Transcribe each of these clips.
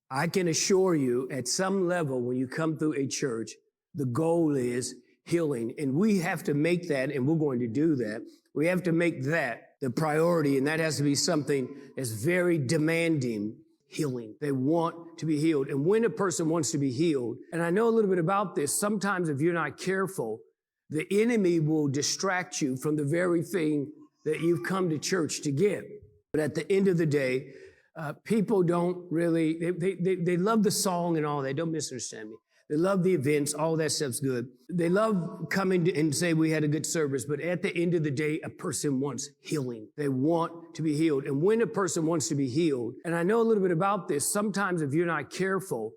I can assure you at some level when you come through a church, the goal is healing. And we have to make that, and we're going to do that. We have to make that the priority, and that has to be something that's very demanding. Healing. They want to be healed. And when a person wants to be healed, and I know a little bit about this, sometimes if you're not careful, the enemy will distract you from the very thing that you've come to church to get. But at the end of the day, people don't really, they love the song and all that. Don't misunderstand me. They love the events. All that stuff's good. They love coming and say we had a good service. But at the end of the day, a person wants healing. They want to be healed. And when a person wants to be healed, and I know a little bit about this, sometimes if you're not careful,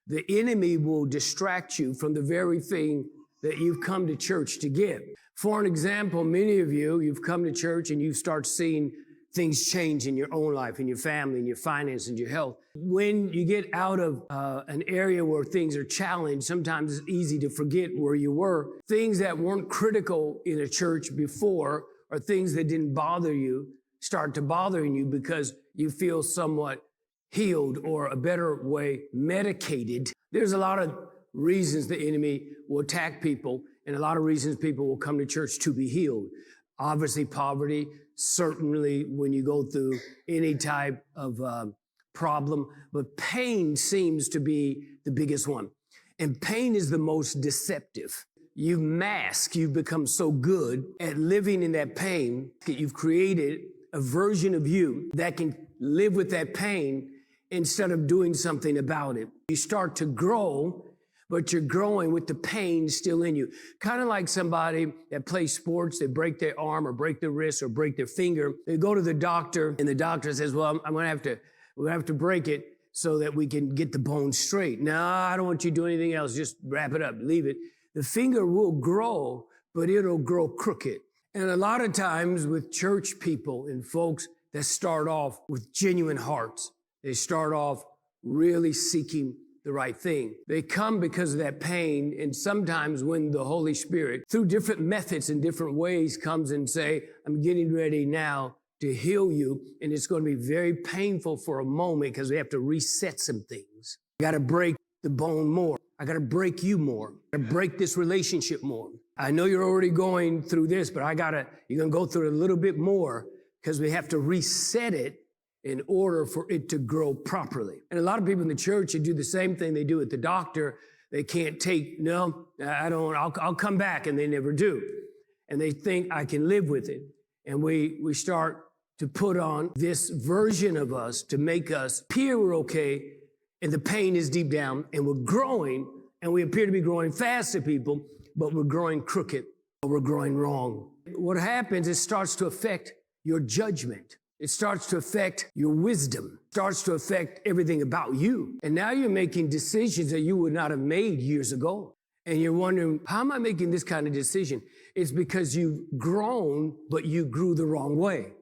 the enemy will distract you from the very thing that you've come to church to get. For an example, many of you, you've come to church and you start seeing things change in your own life, in your family, in your finances, in your health. When you get out of an area where things are challenged, sometimes it's easy to forget where you were. Things that weren't critical in a church before, or things that didn't bother you, start to bothering you because you feel somewhat healed, or a better way, medicated. There's a lot of reasons the enemy will attack people, and a lot of reasons people will come to church to be healed. Obviously, poverty, certainly when you go through any type of problem, but pain seems to be the biggest one. And pain is the most deceptive. You've become so good at living in that pain that you've created a version of you that can live with that pain instead of doing something about it. You start to grow, but you're growing with the pain still in you. Kind of like somebody that plays sports, they break their arm or break their wrist or break their finger. They go to the doctor and the doctor says, well, we're gonna have to break it so that we can get the bone straight. No, I don't want you to do anything else. Just wrap it up, leave it. The finger will grow, but it'll grow crooked. And a lot of times with church people and folks that start off with genuine hearts, they start off really seeking the right thing. They come because of that pain, and sometimes when the Holy Spirit, through different methods and different ways, comes and say, I'm getting ready now to heal you, and it's going to be very painful for a moment because we have to reset some things. I got to break the bone more. I got to break you more. I got to break this relationship more. I know you're already going through this, but you're going to go through it a little bit more because we have to reset it in order for it to grow properly. And a lot of people in the church, they do the same thing they do at the doctor. They can't take, no, I'll come back, and they never do. And they think I can live with it. And we start to put on this version of us to make us appear we're okay, and the pain is deep down, and we're growing, and we appear to be growing fast to people, but we're growing crooked, or we're growing wrong. What happens, it starts to affect your judgment. It starts to affect your wisdom, starts to affect everything about you. And now you're making decisions that you would not have made years ago. And you're wondering, how am I making this kind of decision? It's because you've grown, but you grew the wrong way.